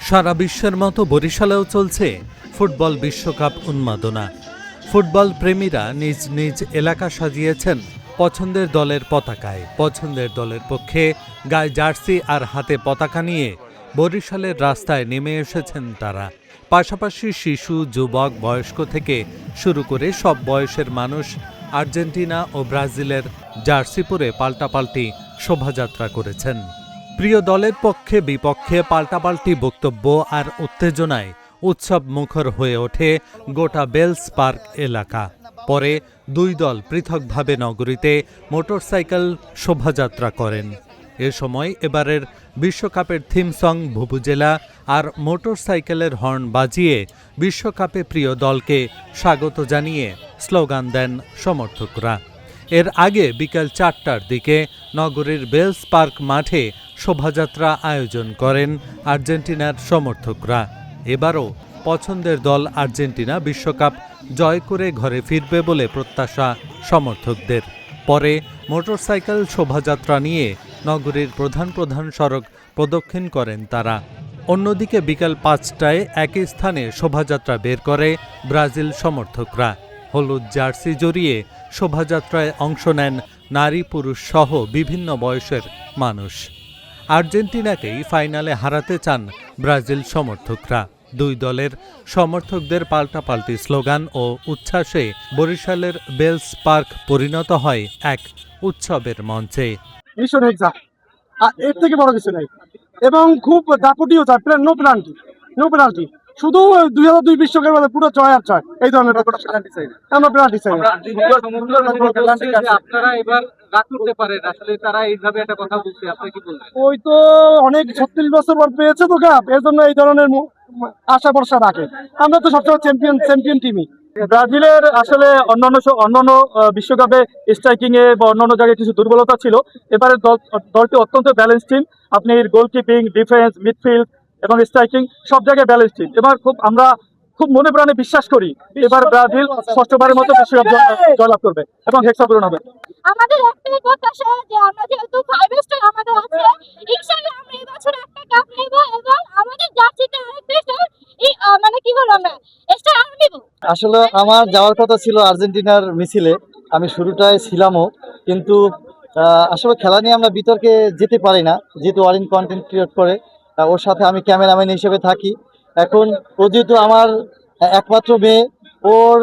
সারা বিশ্বের মতো বরিশালেও চলছে ফুটবল বিশ্বকাপ উন্মাদনা। ফুটবল প্রেমীরা নিজ নিজ এলাকা সাজিয়েছেন পছন্দের দলের পতাকায়। পছন্দের দলের পক্ষে গায়ে জার্সি আর হাতে পতাকা নিয়ে বরিশালের রাস্তায় নেমে এসেছেন তারা। পাশাপাশি শিশু, যুবক, বয়স্ক থেকে শুরু করে সব বয়সের মানুষ আর্জেন্টিনা ও ব্রাজিলের জার্সি পরে পাল্টাপাল্টি শোভাযাত্রা করেছেন। প্রিয় দলের পক্ষে বিপক্ষে পাল্টাপাল্টি বক্তব্য আর উত্তেজনায় উৎসব মুখর হয়ে ওঠে গোটা বেলস পার্ক এলাকা। পরে দুই দল পৃথকভাবে নগরীতে মোটরসাইকেল শোভাযাত্রা করেন। এ সময় এবারের বিশ্বকাপের থিম সং ভুভুজেলা আর মোটরসাইকেলের হর্ন বাজিয়ে বিশ্বকাপে প্রিয় দলকে স্বাগত জানিয়ে স্লোগান দেন সমর্থকরা। এর আগে বিকেল 4টার দিকে নগরীর বেলস পার্ক মাঠে শোভাযাত্রা আয়োজন করেন আর্জেন্টিনার সমর্থকরা। এবারও পছন্দের দল আর্জেন্টিনা বিশ্বকাপ জয় করে ঘরে ফিরবে বলে প্রত্যাশা সমর্থকদের। পরে মোটরসাইকেল শোভাযাত্রা নিয়ে নগরীর প্রধান প্রধান সড়ক প্রদক্ষিণ করেন তারা। অন্যদিকে বিকেল 5টায় একই স্থানে শোভাযাত্রা বের করে ব্রাজিল সমর্থকরা। হলুদ জার্সি জড়িয়ে শোভাযাত্রায় অংশ নেন নারী পুরুষ সহ বিভিন্ন বয়সের মানুষ। আর্জেন্টিনাকেই ফাইনালে হারাতে চান ব্রাজিল সমর্থকরা। দুই দলের সমর্থকদের পাল্টাপাল্টি স্লোগান ও উচ্ছ্বাসে বরিশালের বেলস পার্ক পরিণত হয় এক উৎসবের মঞ্চে। এর থেকে বড় কিছু নাই এবং খুব দাপটিও চায়, নো পেনাল্টি শুধু 2002 বিশ্বকাপের পুরো জয় আর জয়, এই ধরনের আমরা পেনাল্টি চাই। আপনারা এবার রাগ করতে পারেন, আসলে তারা এইভাবে একটা কথা বলছে, আপনি কি বলবেন? ওই তো অনেক 36 বছর পর পেয়েছে তো কাপ, এর জন্য এই ধরনের আশা ভরসা রাখে। আমরা তো সবসময় চ্যাম্পিয়ন টিমই। ব্রাজিলের আসলে অন্যান্য বিশ্বকাপে স্ট্রাইকিং এ বা অন্যান্য জায়গায় কিছু দুর্বলতা ছিল। এবারে দলটি অত্যন্ত ব্যালেন্স টিম। আপনি গোলকিপিং, ডিফেন্স, মিডফিল্ড এবং স্ট্রাইকিং সব জায়গায় ব্যালেন্স টিম। এবার আমরা খুব মনে প্রাণে বিশ্বাস করি এবার ব্রাজিল ষষ্ঠবারের মতো বিশ্বকাপ জয়লাভ করবে এবং হেক্সাগন হবে। আমাদের একটাই প্রত্যাশা যে আমরা যেহেতু 5 স্টার আমাদের আছে, ইনশাআল্লাহ আমরা এই বছর একটা কাপ নেব এবং আমাদের জার্সিতে আরেকটা স্টার মানে কি বলবো আমরা স্টার আরো নেব। আসলে আমার যাওয়ার কথা ছিল আর্জেন্টিনার মিছিলে, আমি শুরুটায় ছিলামও, কিন্তু আসলে খেলা নিয়ে আমরা বিতর্কে যেতে পারি না, যেহেতু ওয়ারিং কন্টেন্ট ক্রিয়েট করে। ওর সাথে আমি ক্যামেরাম্যান হিসেবে থাকি। এখন ও যেহেতু আমার একমাত্র মেয়ে, ওর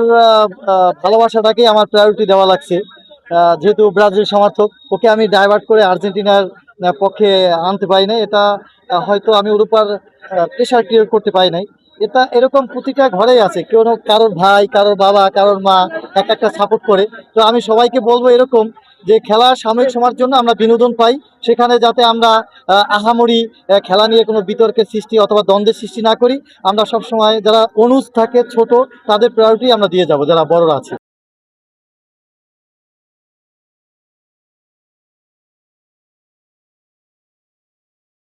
ভালোবাসাটাকেই আমার প্রায়োরিটি দেওয়া লাগছে। যেহেতু ব্রাজিল সমর্থক, ওকে আমি ডাইভার্ট করে আর্জেন্টিনার পক্ষে আনতে পারি নাই। এটা হয়তো আমি ওর উপর প্রেশার ক্রিয়েট করতে পারি নাই। এটা এরকম প্রতিটা ঘরেই আছে, কেউ কারোর ভাই, কারোর বাবা, কারোর মা একটা সাপোর্ট করে। তো আমি সবাইকে বলবো এরকম যে খেলা সাময়িক সময়ের জন্য আমরা বিনোদন পাই, সেখানে যাতে আমরা আহামরি খেলা নিয়ে কোনো বিতর্কের সৃষ্টি অথবা দ্বন্দ্বের সৃষ্টি না করি। আমরা সবসময় যারা অনুজ থাকে, ছোট, তাদের প্রায়োরিটি আমরা দিয়ে যাব, যারা বড়রা আছে।